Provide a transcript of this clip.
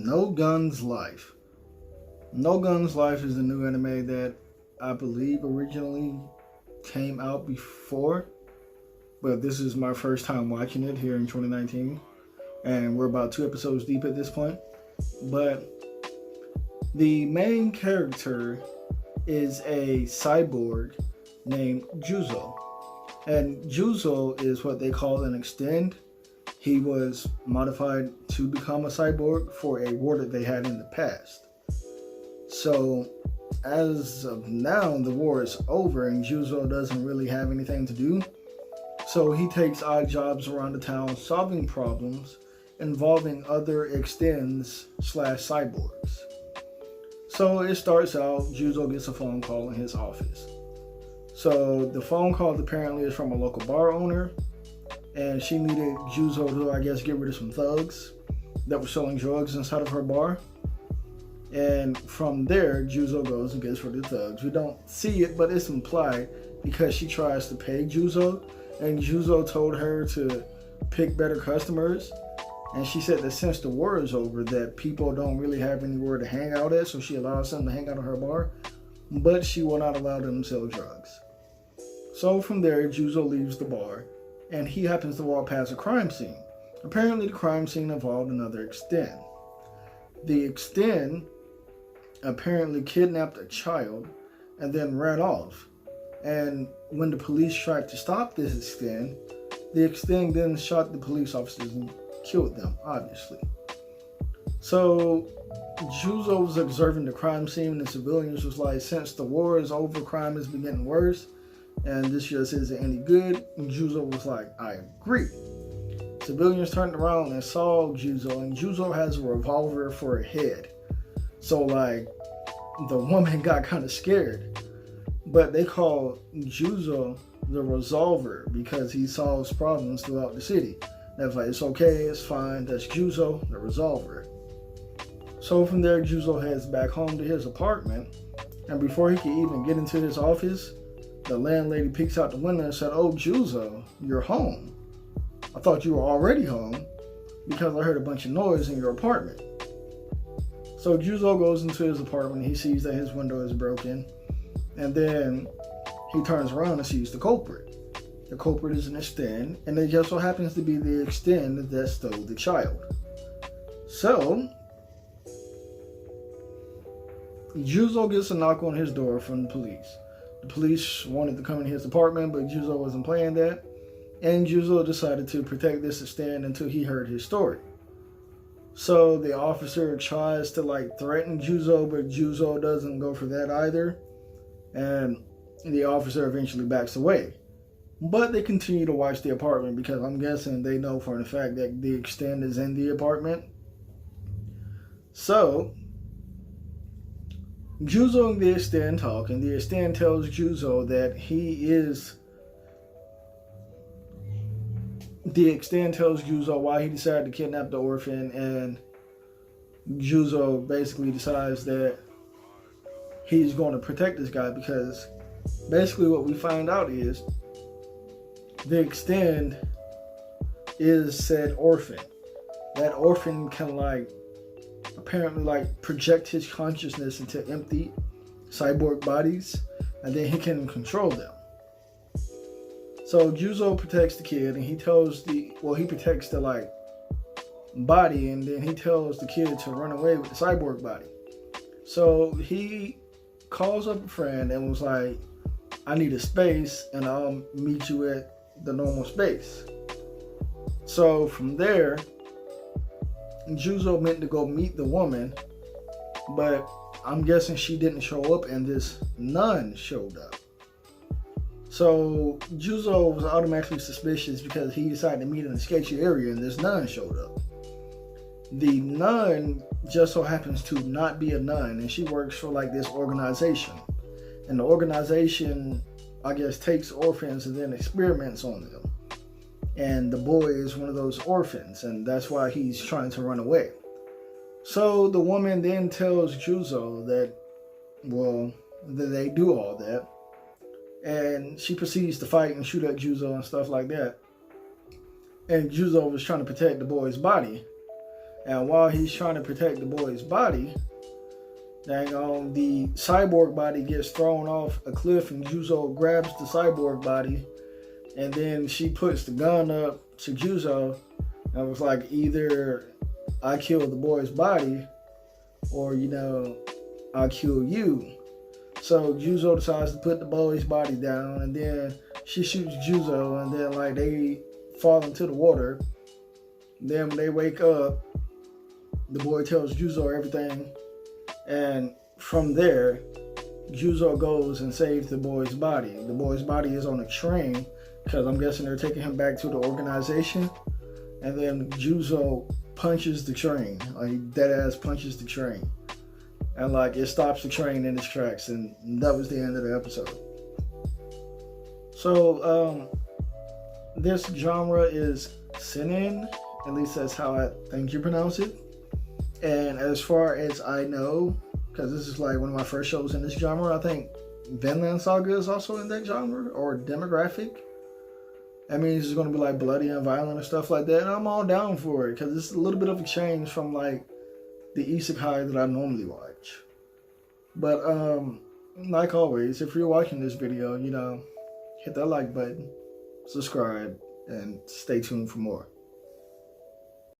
No Guns Life. No Guns Life is a new anime that I believe originally came out before, but this is my first time watching it here in 2019, and we're about 2 episodes deep at this point. But the main character is a cyborg named Juzo, and Juzo is what they call an extend. He was modified to become a cyborg for a war that they had in the past. So as of now, the war is over and Juzo doesn't really have anything to do. So he takes odd jobs around the town solving problems involving other extends / cyborgs. So it starts out, Juzo gets a phone call in his office. So the phone call apparently is from a local bar owner, and she needed Juzo to, I guess, get rid of some thugs that were selling drugs inside of her bar. And from there, Juzo goes and gets rid of the thugs. We don't see it, but it's implied because she tries to pay Juzo, and Juzo told her to pick better customers. And she said that since the war is over, that people don't really have anywhere to hang out at, so she allows them to hang out at her bar, but she will not allow them to sell drugs. So from there, Juzo leaves the bar, and he happens to walk past a crime scene. Apparently, the crime scene involved another extend. The extend apparently kidnapped a child and then ran off. And when the police tried to stop this extend, the extend then shot the police officers and killed them, obviously. So Juzo was observing the crime scene, and the civilians was like, since the war is over, crime is getting worse, and this just isn't any good. And Juzo was like, I agree. Civilians turned around and saw Juzo, and Juzo has a revolver for a head. So like, the woman got kind of scared. But they call Juzo the Resolver because he solves problems throughout the city. That's like, it's okay, it's fine, that's Juzo, the Resolver. So from there, Juzo heads back home to his apartment, and before he can even get into his office, the landlady peeks out the window and said, oh, Juzo, you're home. I thought you were already home because I heard a bunch of noise in your apartment. So Juzo goes into his apartment, he sees that his window is broken, and then he turns around and sees the culprit. The culprit is an extend, and it just so happens to be the extend that stole the child. So Juzo gets a knock on his door from the police. The police wanted to come in his apartment, but Juzo wasn't playing that. And Juzo decided to protect this extend until he heard his story. So the officer tries to threaten Juzo, but Juzo doesn't go for that either. And the officer eventually backs away. But they continue to watch the apartment because I'm guessing they know for a fact that the extend is in the apartment. So Juzo and the extend talk, and the extend tells Juzo that the extend tells Juzo why he decided to kidnap the orphan, and Juzo basically decides that he's going to protect this guy because basically what we find out is the extend is said orphan. That orphan can apparently project his consciousness into empty cyborg bodies, and then he can control them. So Juzo protects the kid, and he protects the body, and then he tells the kid to run away with the cyborg body. So he calls up a friend and was like, I need a space and I'll meet you at the normal space. So from there, Juzo meant to go meet the woman, but I'm guessing she didn't show up and this nun showed up. So Juzo was automatically suspicious because he decided to meet in a sketchy area and this nun showed up. The nun just so happens to not be a nun, and she works for this organization. And the organization, I guess, takes orphans and then experiments on them. And the boy is one of those orphans, and that's why he's trying to run away. So the woman then tells Juzo that they do all that. And she proceeds to fight and shoot at Juzo and stuff like that. And Juzo was trying to protect the boy's body. And while he's trying to protect the boy's body, dang on, the cyborg body gets thrown off a cliff, and Juzo grabs the cyborg body, and then she puts the gun up to Juzo, and was like, either I kill the boy's body, or I'll kill you. So Juzo decides to put the boy's body down, and then she shoots Juzo, and then like they fall into the water. Then when they wake up, the boy tells Juzo everything, and from there, Juzo goes and saves the boy's body. The boy's body is on a train, because I'm guessing they're taking him back to the organization, and then Juzo punches the train, like dead ass punches the train, and like it stops the train in its tracks, and that was the end of the episode. So this genre is seinen, at least that's how I think you pronounce it. And as far as I know, because this is like one of my first shows in this genre, I think Vinland Saga is also in that genre or demographic. That means it's going to be like bloody and violent and stuff like that, and I'm all down for it because it's a little bit of a change from like the isekai that I normally watch. But like always, if you're watching this video, hit that like button, subscribe, and stay tuned for more.